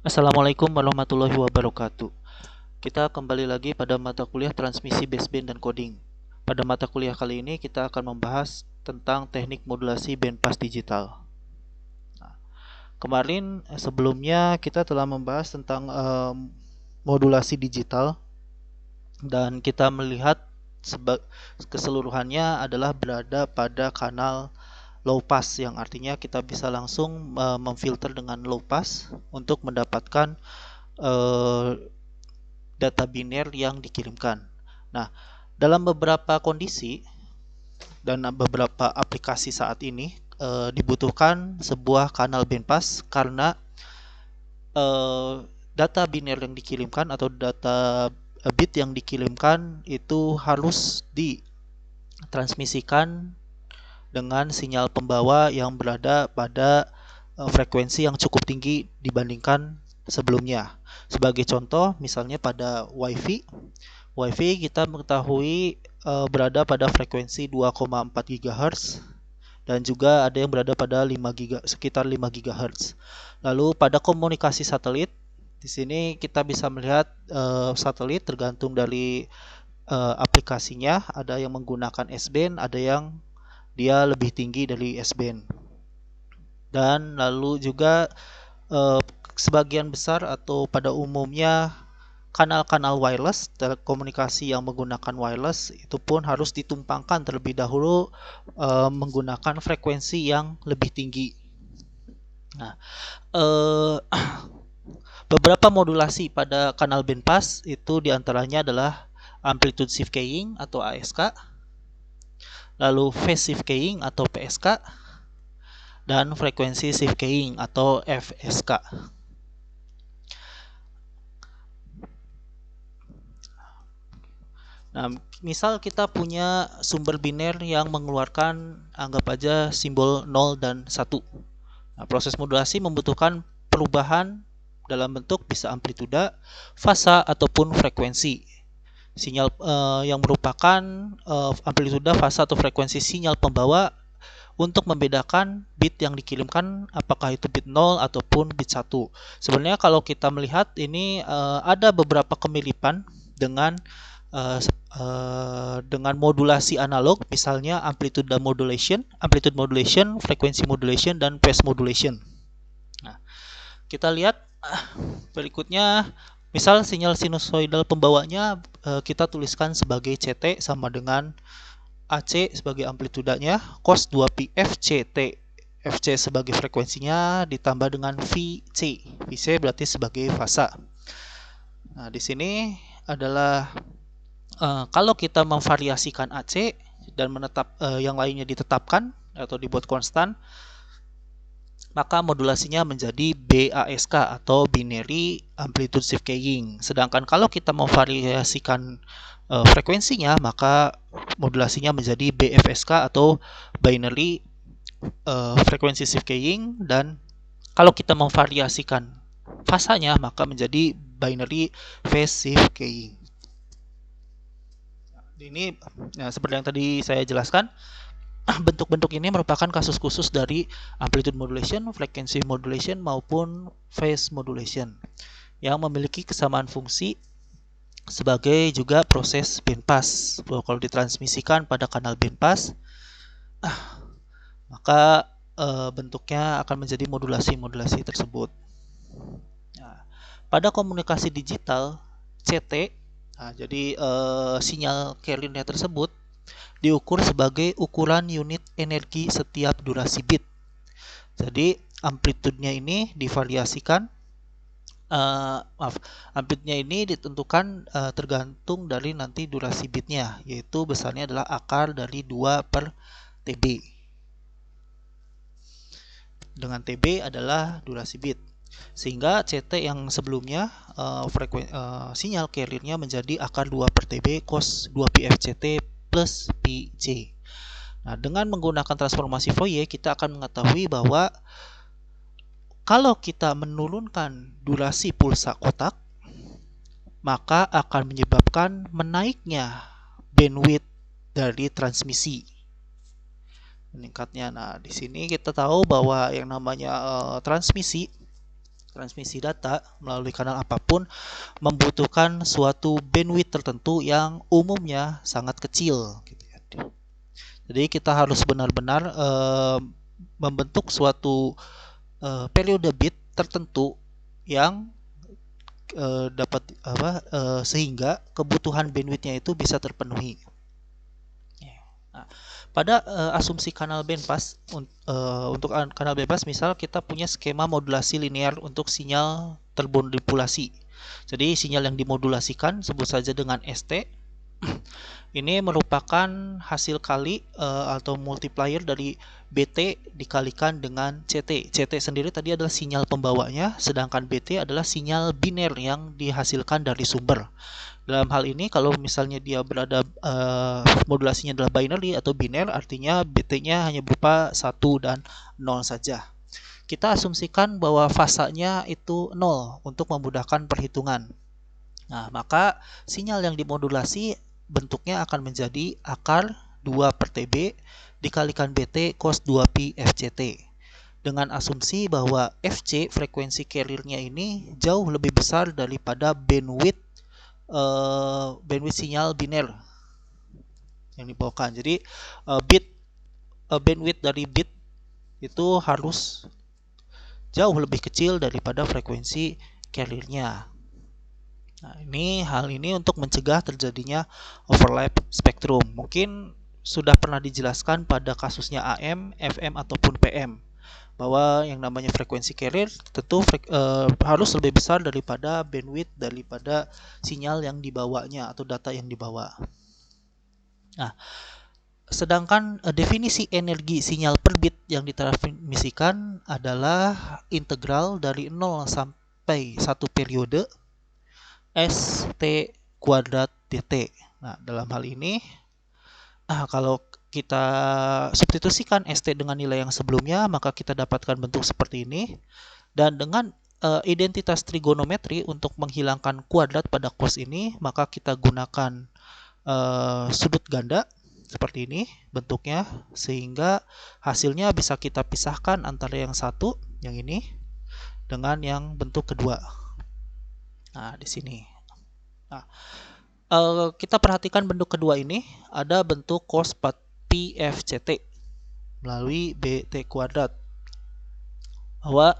Assalamualaikum warahmatullahi wabarakatuh. Kita kembali lagi pada mata kuliah transmisi baseband dan coding. Pada mata kuliah kali ini kita akan membahas tentang teknik modulasi bandpass digital. Nah, kemarin sebelumnya kita telah membahas tentang modulasi digital dan kita melihat keseluruhannya adalah berada pada kanal low pass, yang artinya kita bisa langsung memfilter dengan low pass untuk mendapatkan uh, data biner yang dikirimkan. Nah, dalam beberapa kondisi dan beberapa aplikasi saat ini dibutuhkan sebuah kanal bandpass karena data biner yang dikirimkan atau data bit yang dikirimkan itu harus ditransmisikan dengan sinyal pembawa yang berada pada frekuensi yang cukup tinggi dibandingkan sebelumnya. Sebagai contoh, misalnya pada WiFi kita mengetahui berada pada frekuensi 2,4 GHz dan juga ada yang berada pada sekitar 5 GHz. Lalu pada komunikasi satelit, di sini kita bisa melihat satelit tergantung dari aplikasinya, ada yang menggunakan S-band, ada yang dia lebih tinggi dari S-band. Dan lalu juga sebagian besar atau pada umumnya kanal-kanal wireless, telekomunikasi yang menggunakan wireless itu pun harus ditumpangkan terlebih dahulu menggunakan frekuensi yang lebih tinggi. Nah, beberapa modulasi pada kanal bandpass itu diantaranya adalah amplitude shift keying atau ASK, lalu phase shift keying atau PSK, dan frekuensi shift keying atau FSK. Nah, misal kita punya sumber biner yang mengeluarkan anggap aja simbol 0 dan 1. Nah, proses modulasi membutuhkan perubahan dalam bentuk bisa amplituda, fasa ataupun frekuensi. Sinyal yang merupakan amplituda, fasa atau frekuensi sinyal pembawa untuk membedakan bit yang dikirimkan apakah itu bit 0 ataupun bit 1. Sebenarnya kalau kita melihat ini ada beberapa kemiripan dengan dengan modulasi analog, misalnya amplitude modulation, frequency modulation, dan phase modulation. Nah, kita lihat berikutnya, misal sinyal sinusoidal pembawanya kita tuliskan sebagai CT sama dengan AC sebagai amplitudanya, cos 2pi FCT. FC sebagai frekuensinya ditambah dengan VC. VC berarti sebagai fasa. Nah, di sini adalah kalau kita memvariasikan AC dan yang lainnya ditetapkan atau dibuat konstan, maka modulasinya menjadi BASK atau binary amplitude shift keying. Sedangkan kalau kita memvariasikan frekuensinya, maka modulasinya menjadi BFSK atau binary frequency shift keying, dan kalau kita memvariasikan fasanya maka menjadi binary phase shift keying. Ini seperti yang tadi saya jelaskan, bentuk-bentuk ini merupakan kasus khusus dari amplitude modulation, frequency modulation maupun phase modulation yang memiliki kesamaan fungsi sebagai juga proses bandpass. Kalau ditransmisikan pada kanal bandpass, maka bentuknya akan menjadi modulasi-modulasi tersebut. Nah, pada komunikasi digital CT, jadi sinyal carrier tersebut diukur sebagai ukuran unit energi setiap durasi bit. Jadi amplitudenya ini divariasikan, amplitudenya ini ditentukan tergantung dari nanti durasi bitnya, yaitu besarnya adalah akar dari 2 per TB. Dengan TB adalah durasi bit. Sehingga CT yang sebelumnya sinyal carrier-nya menjadi akar 2 per TB cos 2 pi FCT plus PJ. Nah, dengan menggunakan transformasi Fourier kita akan mengetahui bahwa kalau kita menurunkan durasi pulsa kotak, maka akan menyebabkan menaiknya bandwidth dari transmisi, meningkatnya. Nah, di sini kita tahu bahwa yang namanya transmisi transmisi data melalui kanal apapun membutuhkan suatu bandwidth tertentu yang umumnya sangat kecil gitu ya. Jadi kita harus benar-benar membentuk suatu periode bit tertentu yang dapat sehingga kebutuhan bandwidthnya itu bisa terpenuhi. Nah, pada asumsi kanal bandpass untuk kanal bandpass, misal kita punya skema modulasi linear untuk sinyal termanipulasi. Jadi sinyal yang dimodulasikan sebut saja dengan ST. Ini merupakan hasil kali atau multiplier dari BT dikalikan dengan CT. CT sendiri tadi adalah sinyal pembawanya, sedangkan BT adalah sinyal biner yang dihasilkan dari sumber. Dalam hal ini kalau misalnya dia berada modulasinya adalah binary atau biner, artinya BT-nya hanya berupa 1 dan 0 saja. Kita asumsikan bahwa fasanya itu 0 untuk memudahkan perhitungan. Nah, maka sinyal yang dimodulasi bentuknya akan menjadi akar 2/TB dikalikan BT cos 2pi FCT. Dengan asumsi bahwa FC frekuensi carrier-nya ini jauh lebih besar daripada bandwidth sinyal biner yang dibawakan. Jadi bandwidth dari bit itu harus jauh lebih kecil daripada frekuensi carrier-nya. Nah, hal ini untuk mencegah terjadinya overlap spektrum. Mungkin sudah pernah dijelaskan pada kasusnya AM, FM ataupun PM bahwa yang namanya frekuensi carrier tentu harus lebih besar daripada bandwidth daripada sinyal yang dibawanya atau data yang dibawa. Nah, sedangkan definisi energi sinyal per bit yang ditransmisikan adalah integral dari 0 sampai 1 periode ST kuadrat DT. Nah, dalam hal ini, kalau kita substitusikan ST dengan nilai yang sebelumnya, maka kita dapatkan bentuk seperti ini. Dan dengan identitas trigonometri untuk menghilangkan kuadrat pada cos ini, maka kita gunakan sudut ganda seperti ini bentuknya, sehingga hasilnya bisa kita pisahkan antara yang satu, yang ini, dengan yang bentuk kedua. Nah, di sini. Nah, kita perhatikan bentuk kedua ini ada bentuk cos 4pi FCT melalui BT kuadrat. Bahwa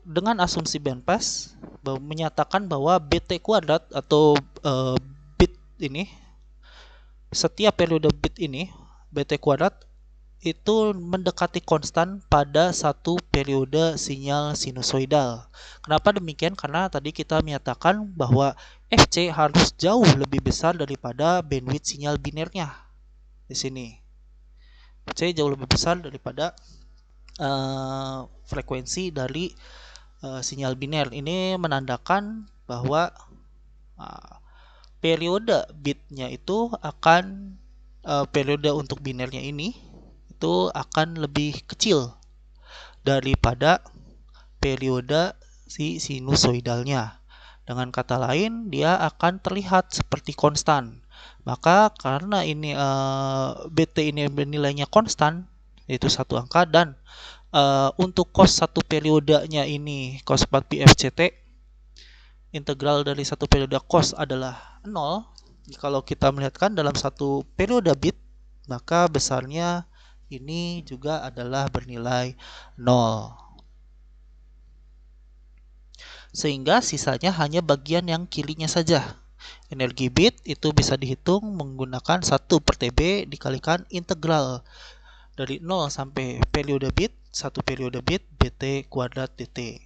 dengan asumsi bandpass menyatakan bahwa BT kuadrat atau bit ini, setiap periode bit ini BT kuadrat itu mendekati konstan pada satu periode sinyal sinusoidal. Kenapa demikian? Karena tadi kita menyatakan bahwa FC harus jauh lebih besar daripada bandwidth sinyal binernya. Di sini FC jauh lebih besar daripada frekuensi dari sinyal biner. Ini menandakan bahwa periode bitnya itu akan periode untuk binernya ini itu akan lebih kecil daripada periode si sinusoidalnya. Dengan kata lain, dia akan terlihat seperti konstan. Maka karena ini BT ini nilainya konstan, yaitu satu angka, dan untuk cos satu periodenya ini cos 4pi FCT, integral dari satu periode cos adalah 0. Kalau kita melihatkan dalam satu periode bit, maka besarnya ini juga adalah bernilai 0. Sehingga sisanya hanya bagian yang kirinya saja. Energi bit itu bisa dihitung menggunakan 1/TB dikalikan integral dari 0 sampai periode bit, 1 periode bit BT kuadrat DT.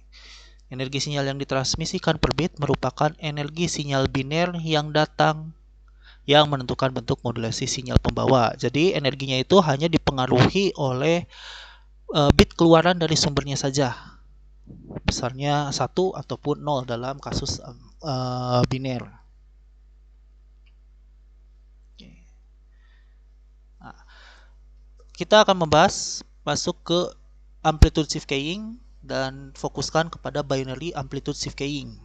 Energi sinyal yang ditransmisikan per bit merupakan energi sinyal biner yang datang yang menentukan bentuk modulasi sinyal pembawa. Jadi energinya itu hanya dipengaruhi oleh bit keluaran dari sumbernya saja. Besarnya 1 ataupun 0 dalam kasus biner. Nah, kita akan membahas masuk ke amplitude shift keying dan fokuskan kepada binary amplitude shift keying.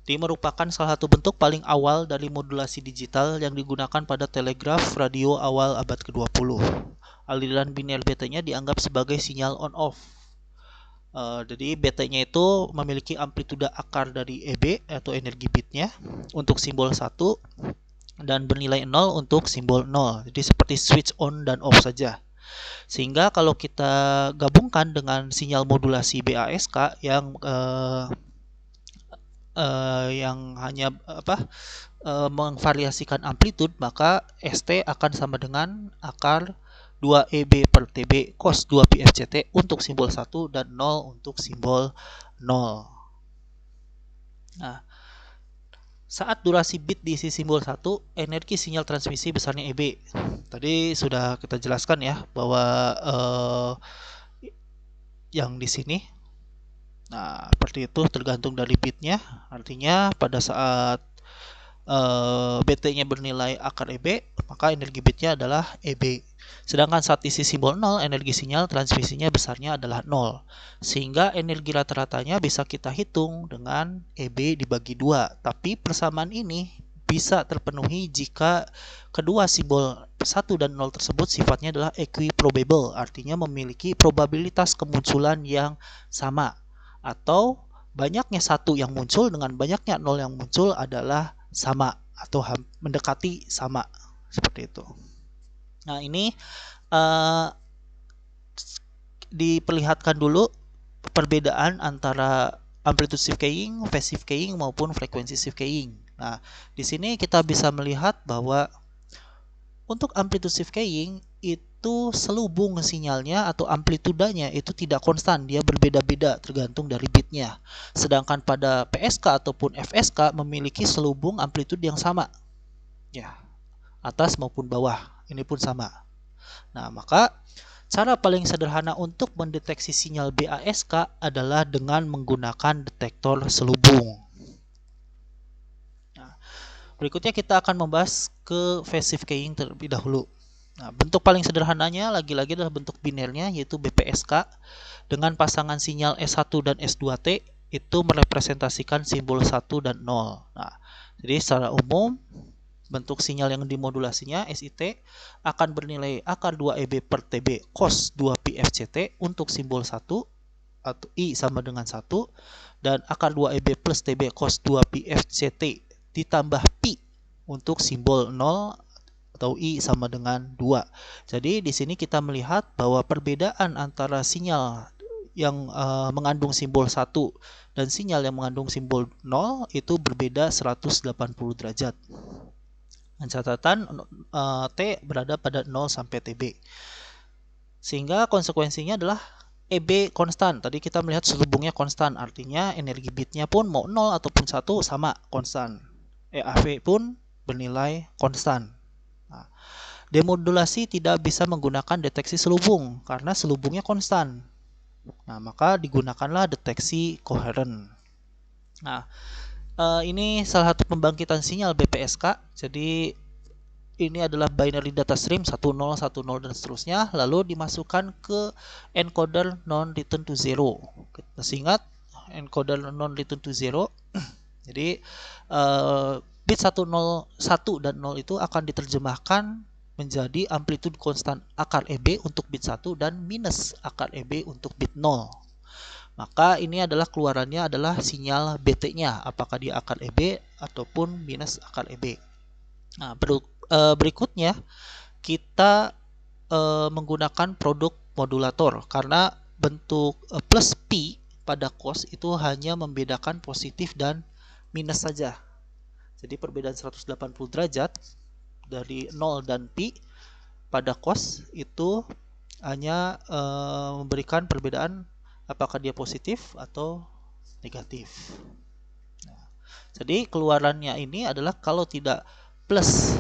Ini merupakan salah satu bentuk paling awal dari modulasi digital yang digunakan pada telegraf radio awal abad ke-20. Aliran biner BT-nya dianggap sebagai sinyal on-off. Jadi BT-nya itu memiliki amplitude akar dari EB atau energi bitnya untuk simbol 1 dan bernilai 0 untuk simbol 0. Jadi seperti switch on dan off saja. Sehingga kalau kita gabungkan dengan sinyal modulasi BASK yang hanya memvariasikan amplitude, maka ST akan sama dengan akar 2EB per TB cos 2pi FCT untuk simbol 1 dan 0 untuk simbol 0. Nah, saat durasi bit diisi simbol 1, energi sinyal transmisi besarnya EB. Tadi sudah kita jelaskan ya bahwa yang di sini. Nah, seperti itu tergantung dari bitnya. Artinya pada saat BT-nya bernilai akar EB, maka energi bitnya adalah EB. Sedangkan saat isi simbol 0, energi sinyal transmisinya besarnya adalah 0. Sehingga energi rata-ratanya bisa kita hitung dengan EB dibagi 2. Tapi persamaan ini bisa terpenuhi jika kedua simbol 1 dan 0 tersebut sifatnya adalah equiprobable, artinya memiliki probabilitas kemunculan yang sama. Atau banyaknya 1 yang muncul dengan banyaknya 0 yang muncul adalah sama atau mendekati sama, seperti itu. Nah, ini diperlihatkan dulu perbedaan antara amplitude shift keying, phase shift keying maupun frekuensi shift keying. Nah, di sini kita bisa melihat bahwa untuk amplitude shift keying itu selubung sinyalnya atau amplitudanya itu tidak konstan, dia berbeda-beda tergantung dari bitnya. Sedangkan pada PSK ataupun FSK memiliki selubung amplitude yang sama. Ya, atas maupun bawah, ini pun sama. Nah, maka cara paling sederhana untuk mendeteksi sinyal BASK adalah dengan menggunakan detektor selubung. Nah, berikutnya kita akan membahas ke phase shift keying terlebih dahulu. Nah, bentuk paling sederhananya lagi-lagi adalah bentuk binernya, yaitu BPSK dengan pasangan sinyal S1 dan S2T itu merepresentasikan simbol 1 dan 0. Nah, jadi secara umum bentuk sinyal yang dimodulasinya SIT akan bernilai akar 2EB per TB cos 2pi FCT untuk simbol 1 atau I sama dengan 1 dan akar 2EB plus TB cos 2pi FCT ditambah pi untuk simbol 0 atau I sama dengan 2. Jadi di sini kita melihat bahwa perbedaan antara sinyal yang mengandung simbol 1 dan sinyal yang mengandung simbol 0 itu berbeda 180 derajat. Dan catatan T berada pada 0 sampai TB. Sehingga konsekuensinya adalah EB konstan. Tadi kita melihat selubungnya konstan, artinya energi bitnya pun mau 0 ataupun 1 sama konstan. EAV pun bernilai konstan. Nah, demodulasi tidak bisa menggunakan deteksi selubung karena selubungnya konstan. Nah, maka digunakanlah deteksi koheren. Nah, ini salah satu pembangkitan sinyal BPSK. Jadi ini adalah binary data stream 10 10 dan seterusnya, lalu dimasukkan ke encoder non return to zero. Kita ingat encoder non return to zero. Jadi bit 1 dan 0 itu akan diterjemahkan menjadi amplitude konstan akar EB untuk bit 1 dan minus akar EB untuk bit 0. Maka ini adalah keluarannya adalah sinyal BT-nya, apakah dia akar EB ataupun minus akar EB. Nah, berikutnya kita menggunakan produk modulator karena bentuk plus P pada cos itu hanya membedakan positif dan minus saja. Jadi perbedaan 180 derajat dari 0 dan pi pada cos itu hanya memberikan perbedaan apakah dia positif atau negatif. Nah, jadi keluarannya ini adalah kalau tidak plus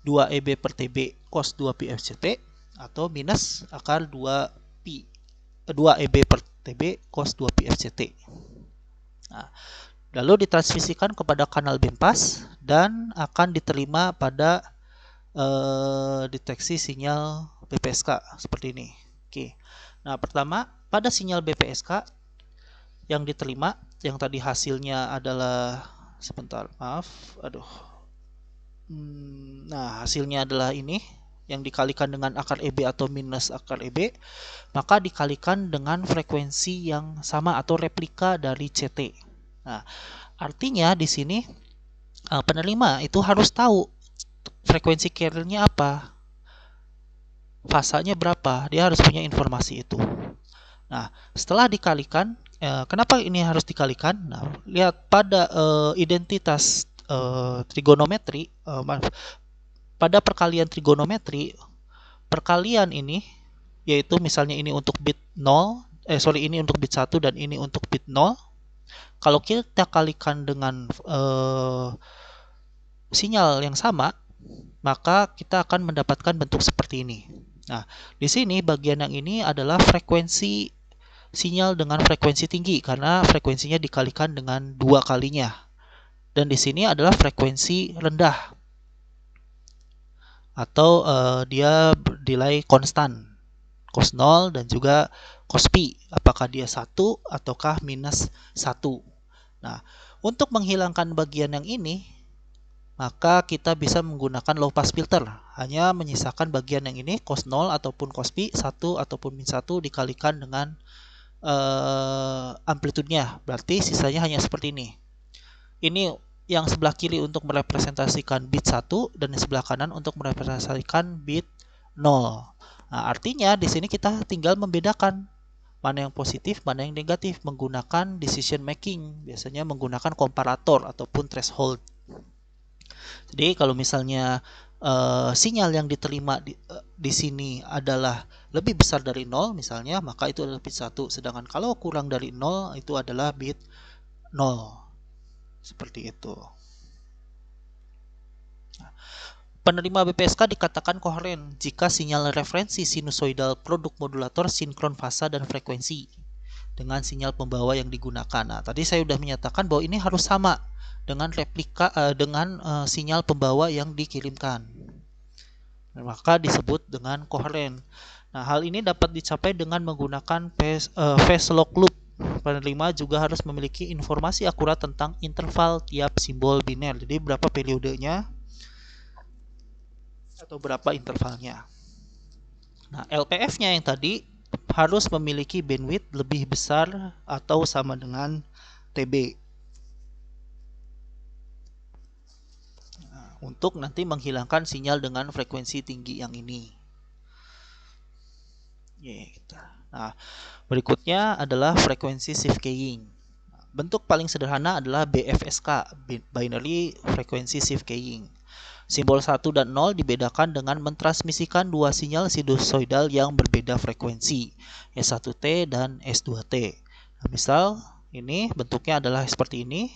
2EB per TB cos 2pi FCT atau minus akar 2EB per TB cos 2pi FCT. Nah, lalu ditransmisikan kepada kanal bandpass dan akan diterima pada deteksi sinyal BPSK seperti ini. Oke. Nah, pertama pada sinyal BPSK yang diterima, yang tadi hasilnya adalah sebentar, maaf, aduh. Nah, hasilnya adalah ini. yang dikalikan dengan akar EB atau minus akar EB, maka dikalikan dengan frekuensi yang sama atau replika dari CT. Nah, artinya di sini penerima itu harus tahu frekuensi carrier-nya apa, fasanya berapa, dia harus punya informasi itu. Nah, setelah dikalikan, kenapa ini harus dikalikan? Nah, lihat pada identitas trigonometri, pada perkalian trigonometri, perkalian ini yaitu misalnya ini untuk bit 0, ini untuk bit 1 dan ini untuk bit 0. Kalau kita kalikan dengan sinyal yang sama, maka kita akan mendapatkan bentuk seperti ini. Nah, di sini bagian yang ini adalah frekuensi sinyal dengan frekuensi tinggi karena frekuensinya dikalikan dengan 2 kalinya. Dan di sini adalah frekuensi rendah atau dia bernilai konstan, cos 0 dan juga cos pi, apakah dia 1 ataukah minus 1. Nah, untuk menghilangkan bagian yang ini, maka kita bisa menggunakan low pass filter, hanya menyisakan bagian yang ini cos 0 ataupun cos pi, 1 ataupun min 1 dikalikan dengan amplitudenya, berarti sisanya hanya seperti ini. Ini yang sebelah kiri untuk merepresentasikan bit 1 dan yang sebelah kanan untuk merepresentasikan bit 0. Nah, artinya di sini kita tinggal membedakan mana yang positif, mana yang negatif menggunakan decision making, biasanya menggunakan komparator ataupun threshold. Jadi kalau misalnya sinyal yang diterima di sini adalah lebih besar dari 0 misalnya, maka itu adalah bit 1, sedangkan kalau kurang dari 0 itu adalah bit 0. Seperti itu. Penerima BPSK dikatakan koheren jika sinyal referensi sinusoidal produk modulator sinkron fasa dan frekuensi dengan sinyal pembawa yang digunakan. Nah, tadi saya sudah menyatakan bahwa ini harus sama dengan replika dengan sinyal pembawa yang dikirimkan. Maka disebut dengan koheren. Nah, hal ini dapat dicapai dengan menggunakan phase lock loop. Penerima juga harus memiliki informasi akurat tentang interval tiap simbol biner. Jadi berapa periodenya atau berapa intervalnya. Nah, LPF-nya yang tadi harus memiliki bandwidth lebih besar atau sama dengan TB. Nah, untuk nanti menghilangkan sinyal dengan frekuensi tinggi yang ini. Nah, berikutnya adalah frekuensi shift keying. Bentuk paling sederhana adalah BFSK, binary frequency shift keying. Simbol 1 dan 0 dibedakan dengan mentransmisikan dua sinyal sinusoidal yang berbeda frekuensi, S1T dan S2T. Nah, misal ini bentuknya adalah seperti ini.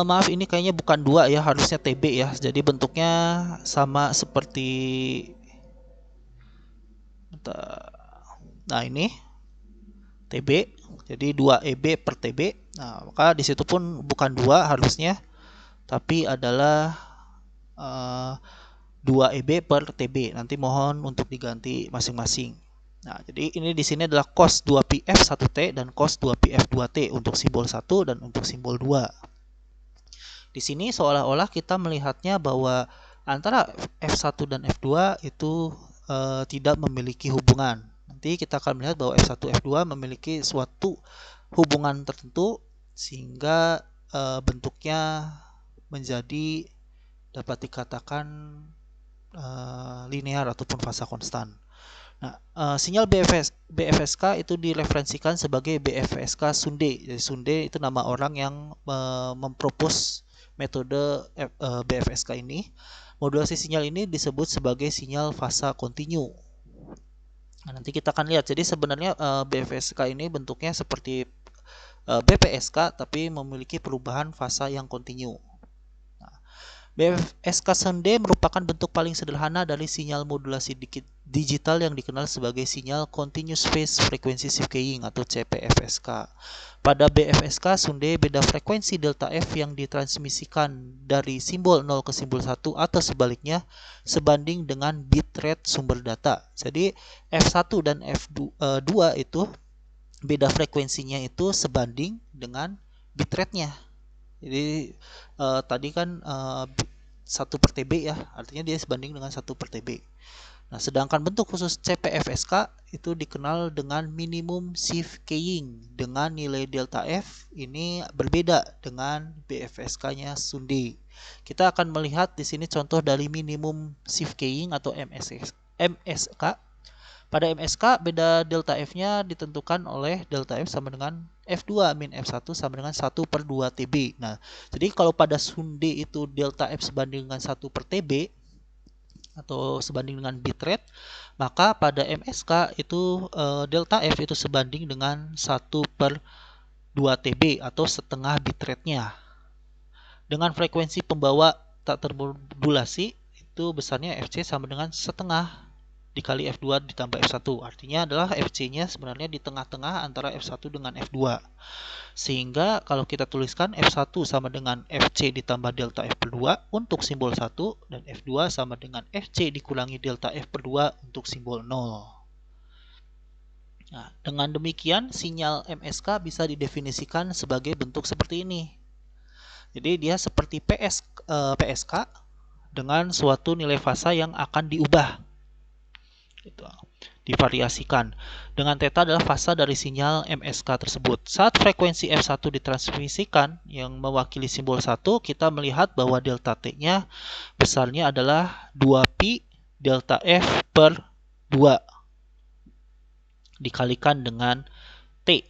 Maaf, ini kayaknya bukan 2 ya, harusnya TB ya. Jadi bentuknya sama seperti, nah ini TB, jadi 2 EB per TB. Nah, maka di situ pun bukan 2 harusnya, tapi adalah 2 EB per TB. Nanti mohon untuk diganti masing-masing. Nah, jadi ini di sini adalah cos 2PF 1T dan cos 2PF 2T untuk simbol 1 dan untuk simbol 2. Di sini seolah-olah kita melihatnya bahwa antara F1 dan F2 itu tidak memiliki hubungan. Nanti kita akan melihat bahwa F1, F2 memiliki suatu hubungan tertentu sehingga bentuknya menjadi dapat dikatakan linear ataupun fasa konstan. Nah, sinyal BFSK itu direferensikan sebagai BFSK Sunde. Jadi Sunde itu nama orang yang mempropos metode BFSK ini. Modulasi sinyal ini disebut sebagai sinyal fasa kontinu. Nah, nanti kita akan lihat. Jadi sebenarnya BFSK ini bentuknya seperti BPSK tapi memiliki perubahan fasa yang kontinu. BFSK Sunde merupakan bentuk paling sederhana dari sinyal modulasi digital yang dikenal sebagai sinyal Continuous Phase Frequency Shift Keying atau CPFSK. Pada BFSK Sunde, beda frekuensi delta F yang ditransmisikan dari simbol 0 ke simbol 1 atau sebaliknya sebanding dengan bit rate sumber data. Jadi F1 dan F2 itu beda frekuensinya itu sebanding dengan bit rate-nya. Jadi tadi kan 1 per TB ya, artinya dia sebanding dengan 1 per TB. Nah, sedangkan bentuk khusus CPFSK itu dikenal dengan minimum shift keying dengan nilai delta F ini berbeda dengan BFSK-nya Sunde. Kita akan melihat di sini contoh dari minimum shift keying atau MSK. Pada MSK beda delta F-nya ditentukan oleh delta F sama dengan F2 min F1 sama dengan 1 per 2 TB. Nah, jadi kalau pada Sunde itu delta F sebanding dengan 1 per TB atau sebanding dengan bitrate, maka pada MSK itu delta F itu sebanding dengan 1 per 2 TB atau setengah bitrate-nya. Dengan frekuensi pembawa tak termodulasi itu besarnya FC sama dengan setengah dikali F2 ditambah F1. Artinya adalah FC-nya sebenarnya di tengah-tengah antara F1 dengan F2. Sehingga kalau kita tuliskan F1 sama dengan FC ditambah delta F per 2 untuk simbol 1 dan F2 sama dengan FC dikurangi delta F per 2 untuk simbol 0. Nah, dengan demikian sinyal MSK bisa didefinisikan sebagai bentuk seperti ini. Jadi dia seperti PSK dengan suatu nilai fasa yang akan diubah. Gitu. Divariasikan. Dengan θ adalah fasa dari sinyal MSK tersebut. Saat frekuensi F1 ditransmisikan yang mewakili simbol 1, kita melihat bahwa delta T-nya besarnya adalah 2pi delta F per 2 dikalikan dengan T.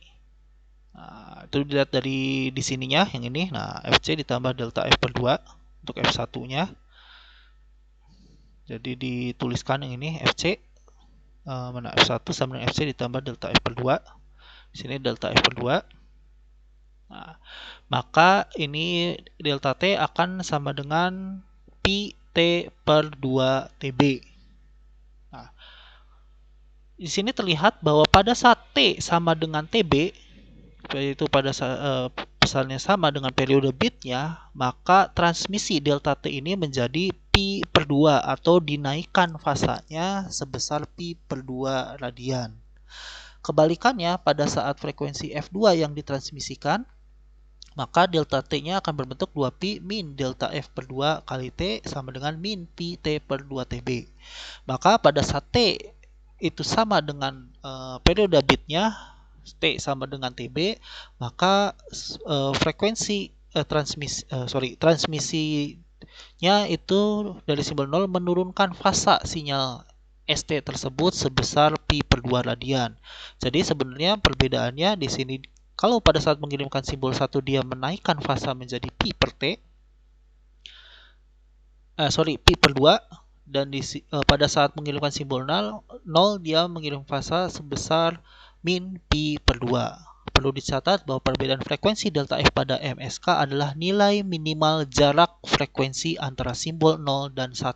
Nah, itu dilihat dari di sininya yang ini. Nah, FC ditambah delta F per 2 untuk F1-nya. Jadi dituliskan yang ini FC mana F1 sama dengan FC ditambah delta F per 2. Di sini delta F per 2. Nah, maka ini delta T akan sama dengan pi T per 2 TB. Nah, di sini terlihat bahwa pada saat T sama dengan TB, yaitu pada saat besarnya sama dengan periode bitnya, maka transmisi delta T ini menjadi pi per 2 atau dinaikkan fasanya sebesar pi per 2 radian. Kebalikannya, pada saat frekuensi F2 yang ditransmisikan, maka delta T-nya akan berbentuk 2pi min delta F per 2 kali T sama dengan min pi T per 2 TB. Maka pada saat T itu sama dengan periode bitnya, T sama dengan TB, maka frekuensi transmisinya itu dari simbol 0 menurunkan fasa sinyal ST tersebut sebesar pi per 2 radian. Jadi sebenarnya perbedaannya di sini, kalau pada saat mengirimkan simbol 1 dia menaikkan fasa menjadi pi per T, pi per 2, dan pada saat mengirimkan simbol 0 dia mengirim fasa sebesar min pi per 2. Perlu dicatat bahwa perbedaan frekuensi delta F pada MSK adalah nilai minimal jarak frekuensi antara simbol 0 dan 1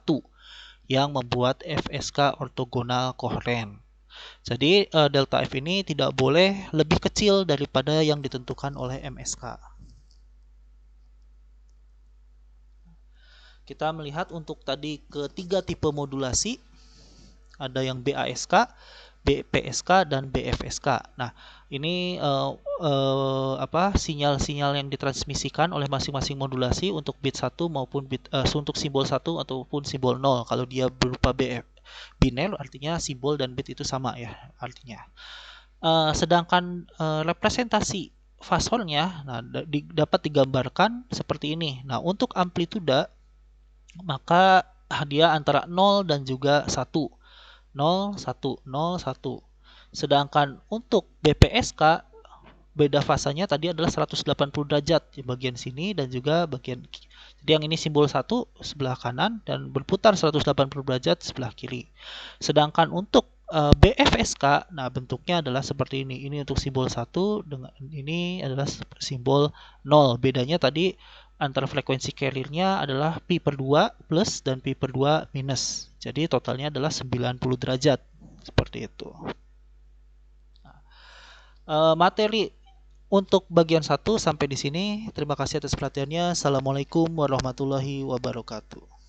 yang membuat FSK ortogonal koheren. Jadi delta F ini tidak boleh lebih kecil daripada yang ditentukan oleh MSK. Kita melihat untuk tadi ketiga tipe modulasi, ada yang BASK, BPSK, dan BFSK. Nah, ini sinyal-sinyal yang ditransmisikan oleh masing-masing modulasi untuk bit 1 maupun bit untuk simbol 1 ataupun simbol 0. Kalau dia berupa biner, artinya simbol dan bit itu sama ya artinya. Sedangkan representasi fasornya dapat digambarkan seperti ini. Nah, untuk amplituda maka dia antara 0 dan juga 1. 0, 1, 0, 1. Sedangkan untuk BPSK beda fasanya tadi adalah 180 derajat di bagian sini dan juga bagian. Jadi yang ini simbol 1 sebelah kanan dan berputar 180 derajat sebelah kiri. Sedangkan untuk BFSK, nah bentuknya adalah seperti ini. Ini untuk simbol 1 dengan ini adalah simbol 0. Bedanya tadi antara frekuensi carrier-nya adalah pi per 2 plus dan pi per 2 minus. Jadi totalnya adalah 90 derajat. Seperti itu. Materi untuk bagian 1 sampai di sini. Terima kasih atas perhatiannya. Assalamualaikum warahmatullahi wabarakatuh.